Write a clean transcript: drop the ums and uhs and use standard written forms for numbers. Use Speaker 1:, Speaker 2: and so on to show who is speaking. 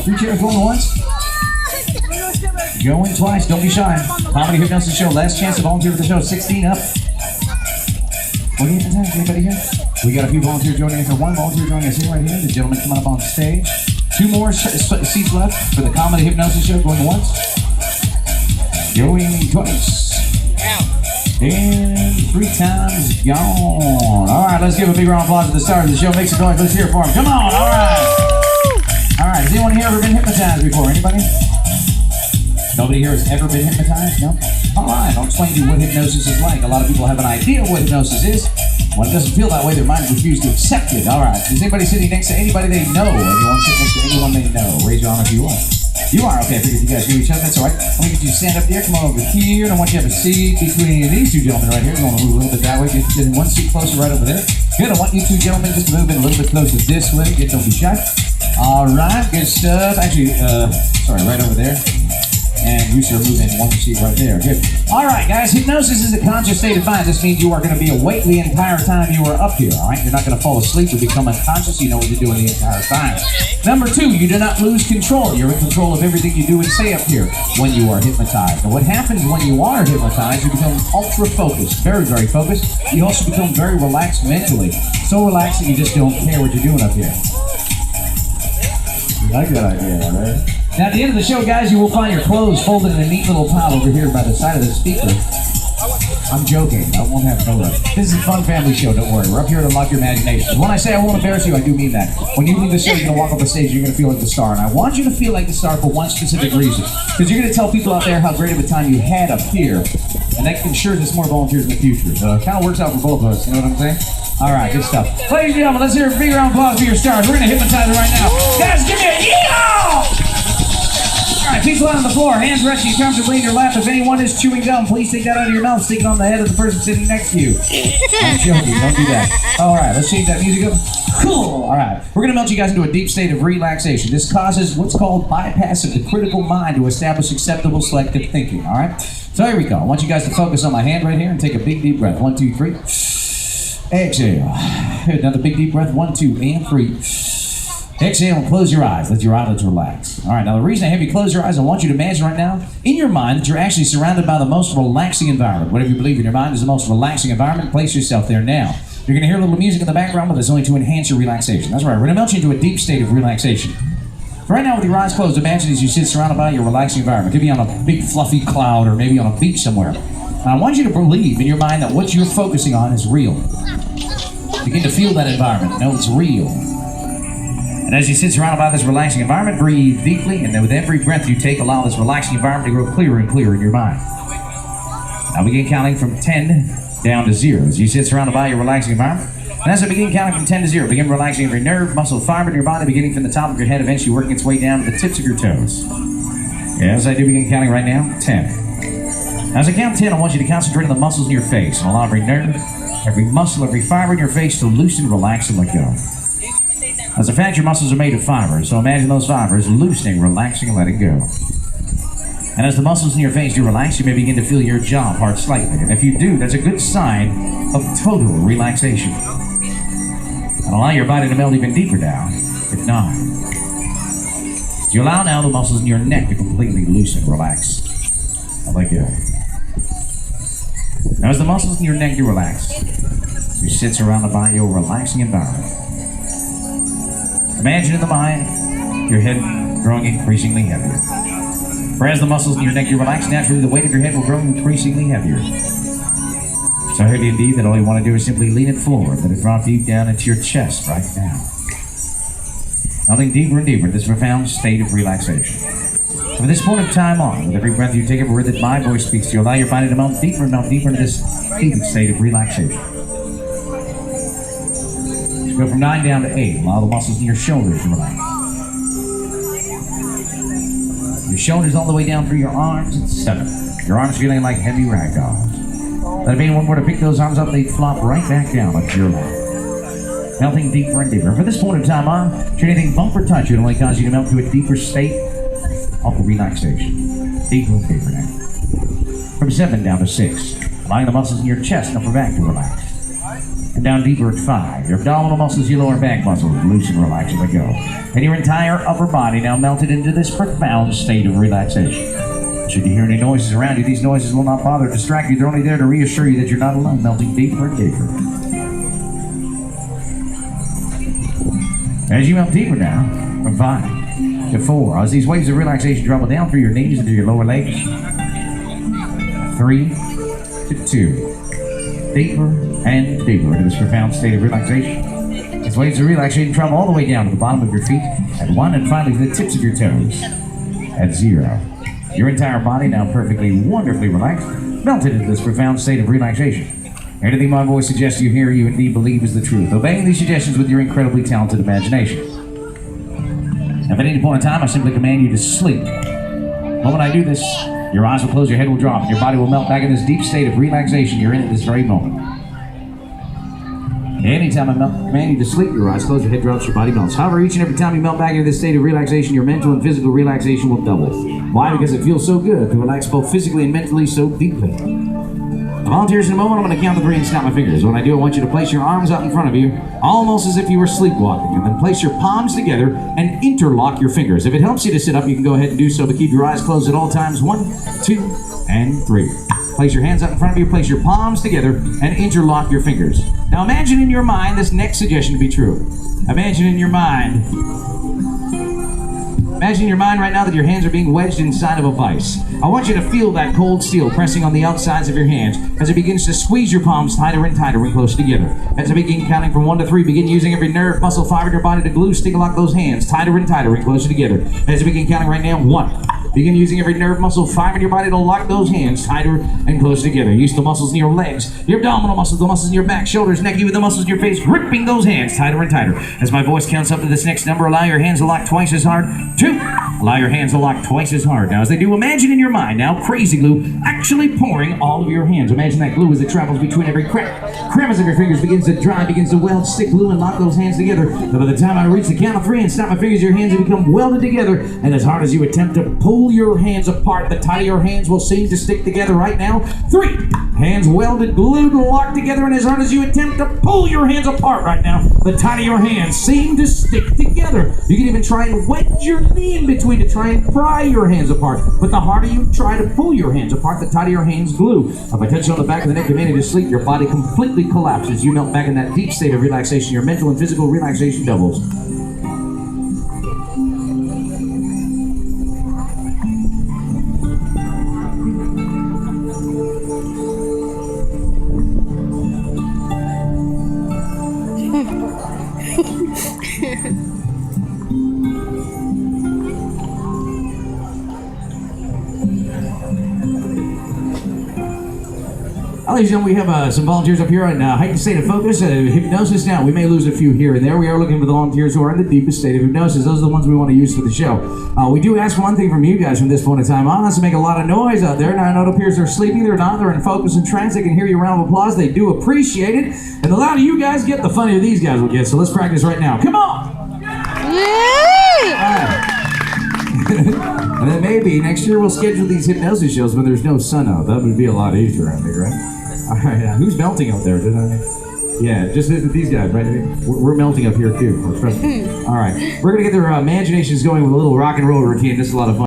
Speaker 1: 3 chairs going once. Going twice. Don't be shy. Comedy Hypnosis Show. Last chance to volunteer for the show. 16 up. What do you have? Anybody here? We got a few volunteers joining us. One volunteer joining us here right here. The gentleman coming up on stage. 2 more seats left for the Comedy Hypnosis Show. Going once. Going twice. And 3 times gone. All right, let's give a big round of applause at the start of the show. Make some noise. Let's hear it for him. Come on. All right. All right. Has anyone here ever been hypnotized before? Anybody? Nobody here has ever been hypnotized? No? All right, I'll explain to you what hypnosis is like. A lot of people have an idea of what hypnosis is. When it doesn't feel that way, their mind refuses to accept it. All right, is anybody sitting next to anybody they know? Anyone sitting next to anyone they know? Raise your arm if you are. You are? Okay, I figured you guys knew each other. That's all right. I'm going to get you to stand up there. Come on over here. And I want you to have a seat between these 2 gentlemen right here. We're going to move a little bit that way. Get in 1 seat closer right over there. Good. I want you 2 gentlemen just to move in a little bit closer this way. Don't be shy. All right, good stuff. Actually, sorry, right over there. And you should move in 1 seat right there. Good. All right, guys. Hypnosis is a conscious state of mind. This means you are going to be awake the entire time you are up here. All right. You're not going to fall asleep or become unconscious. You know what you're doing the entire time. Number 2, you do not lose control. You're in control of everything you do and say up here when you are hypnotized. And what happens when you are hypnotized? You become ultra focused, very, very focused. You also become very relaxed mentally. So relaxed that you just don't care what you're doing up here. You like that idea, right? Now, at the end of the show, guys, you will find your clothes folded in a neat little pile over here by the side of the speaker. I'm joking. I won't have no rush. This is a fun family show. Don't worry. We're up here to unlock your imagination. When I say I won't embarrass you, I do mean that. When you leave the show, you're going to walk up the stage, you're going to feel like the star. And I want you to feel like the star for one specific reason. Because you're going to tell people out there how great of a time you had up here. And that ensures there's more volunteers in the future. So it kind of works out for both of us. You know what I'm saying? All right, good stuff. Ladies and gentlemen, let's hear a big round of applause for your stars. We're going to hypnotize it right now. Guys, give me a yeehaw! All right, feet flat on the floor, hands resting comfortably in your lap. If anyone is chewing gum, please take that out of your mouth, stick it on the head of the person sitting next to you. I'm joking, don't do that. All right, let's change that music up. Cool. All right, we're going to melt you guys into a deep state of relaxation. This causes what's called bypass of the critical mind to establish acceptable selective thinking. All right, so here we go. I want you guys to focus on my hand right here and take a big deep breath. 1, 2, 3. Exhale. Good. Another big deep breath. 1, 2, and 3. Exhale and close your eyes. Let your eyelids relax. All right, now the reason I have you close your eyes, I want you to imagine right now, in your mind, that you're actually surrounded by the most relaxing environment. Whatever you believe in your mind is the most relaxing environment, place yourself there now. You're going to hear a little music in the background, but that's only to enhance your relaxation. That's right, we're going to melt you into a deep state of relaxation. Right now, with your eyes closed, imagine as you sit surrounded by your relaxing environment. It could be on a big fluffy cloud or maybe on a beach somewhere. And I want you to believe in your mind that what you're focusing on is real. Begin to feel that environment. Know it's real. And as you sit surrounded by this relaxing environment, breathe deeply, and then with every breath you take, allow this relaxing environment to grow clearer and clearer in your mind. Now begin counting from 10 down to 0 as you sit surrounded by your relaxing environment. And as I begin counting from 10 to 0, begin relaxing every nerve, muscle, fiber in your body, beginning from the top of your head, eventually working its way down to the tips of your toes. As I do begin counting right now, 10. As I count 10, I want you to concentrate on the muscles in your face and allow every nerve, every muscle, every fiber in your face to loosen, relax, and let go. As a fact, your muscles are made of fibers, so imagine those fibers loosening, relaxing, and letting go. And as the muscles in your face do relax, you may begin to feel your jaw part slightly. And if you do, that's a good sign of total relaxation. And allow your body to melt even deeper down, if not. You allow now the muscles in your neck to completely loosen, relax, and let go. Now as the muscles in your neck do relax, you sit surrounded by your relaxing environment. Imagine in the mind, your head growing increasingly heavier. For as the muscles in your neck do relax, naturally the weight of your head will grow increasingly heavier. So heavy indeed that all you want to do is simply lean it forward, let it drop deep down into your chest right now. Nothing deeper and deeper in this profound state of relaxation. From this point of time on, with every breath you take, every word that my voice speaks to you, allow your body to melt deeper and melt deeper into this deep state of relaxation. Go from 9 down to 8. Allow the muscles in your shoulders to relax. Your shoulders all the way down through your arms at 7. Your arms feeling like heavy rag dolls. That if anyone were to pick those arms up, they'd flop right back down onto your lap. Melting deeper and deeper. From this point of time on, should anything bump or touch you, it'll only cause you to melt to a deeper state of relaxation. Deeper and deeper now. From 7 down to 6. Allowing the muscles in your chest and upper back to relax. and down deeper at 5. Your abdominal muscles, your lower back muscles, loose and relax as I go. And your entire upper body now melted into this profound state of relaxation. Should you hear any noises around you, these noises will not bother to distract you. They're only there to reassure you that you're not alone, melting deeper and deeper. As you melt deeper now, from 5 to 4, as these waves of relaxation travel down through your knees and through your lower legs. 3 to 2. Deeper and deeper into this profound state of relaxation. These waves of relaxation travel all the way down to the bottom of your feet at 1 and finally to the tips of your toes at 0. Your entire body now perfectly, wonderfully relaxed, melted into this profound state of relaxation. Anything my voice suggests you hear, you indeed believe is the truth, obeying these suggestions with your incredibly talented imagination. If at any point in time I simply command you to sleep, the moment I do this, your eyes will close, your head will drop, and your body will melt back in this deep state of relaxation you're in at this very moment. Anytime I command you to sleep, your eyes close, your head drops, your body melts. However, each and every time you melt back into this state of relaxation, your mental and physical relaxation will double. Why? Because it feels so good to relax both physically and mentally so deeply. Volunteers, in a moment, I'm going to count to 3 and snap my fingers. When I do, I want you to place your arms out in front of you, almost as if you were sleepwalking, and then place your palms together and interlock your fingers. If it helps you to sit up, you can go ahead and do so, but keep your eyes closed at all times. 1, 2, and 3. Place your hands out in front of you, place your palms together, and interlock your fingers. Now imagine in your mind this next suggestion to be true. Imagine in your mind right now that your hands are being wedged inside of a vise. I want you to feel that cold steel pressing on the outsides of your hands as it begins to squeeze your palms tighter and tighter and closer together. As I begin counting from 1 to 3, begin using every nerve, muscle, fiber in your body to glue, stick, lock those hands tighter and tighter and closer together. As I begin counting right now, 1. Begin using every nerve, muscle, fiber in your body to lock those hands tighter and closer together. Use the muscles in your legs, your abdominal muscles, the muscles in your back, shoulders, neck, even the muscles in your face, gripping those hands tighter and tighter. As my voice counts up to this next number, allow your hands to lock twice as hard. 2. Allow your hands to lock twice as hard. Now, as they do, imagine in your mind now crazy glue actually pouring all of your hands. Imagine that glue as it travels between every crevice of your fingers, begins to dry, begins to weld, stick glue, and lock those hands together. So by the time I reach the count of 3 and snap my fingers, your hands have become welded together. And as hard as you attempt to pull your hands apart, the tighter your hands will seem to stick together right now. 3. Hands welded, glued, locked together, and as hard as you attempt to pull your hands apart right now, the tighter your hands seem to stick together. You can even try and wedge your knee in between to try and pry your hands apart, but the harder you try to pull your hands apart, the tighter your hands glue. If I touch you on the back of the neck, command you to sleep, your body completely collapses. You melt back in that deep state of relaxation. Your mental and physical relaxation doubles. Ladies and gentlemen, we have some volunteers up here on heightened state of focus, hypnosis. Now, we may lose a few here and there. We are looking for the volunteers who are in the deepest state of hypnosis. Those are the ones we want to use for the show. We do ask one thing from you guys from this point in time on, us to make a lot of noise out there. Now, I know it appears they're sleepy. They're not. They're in focus and trance. They can hear your round of applause. They do appreciate it. And the louder you guys get, the funnier these guys will get. So let's practice right now. Come on! And then maybe next year we'll schedule these hypnosis shows when there's no sun out. That would be a lot easier, I think, right? All right, who's melting up there? Yeah, just visit these guys, right? We're melting up here too. Trust me. All right, we're gonna get their imaginations going with a little rock and roll routine. This is a lot of fun.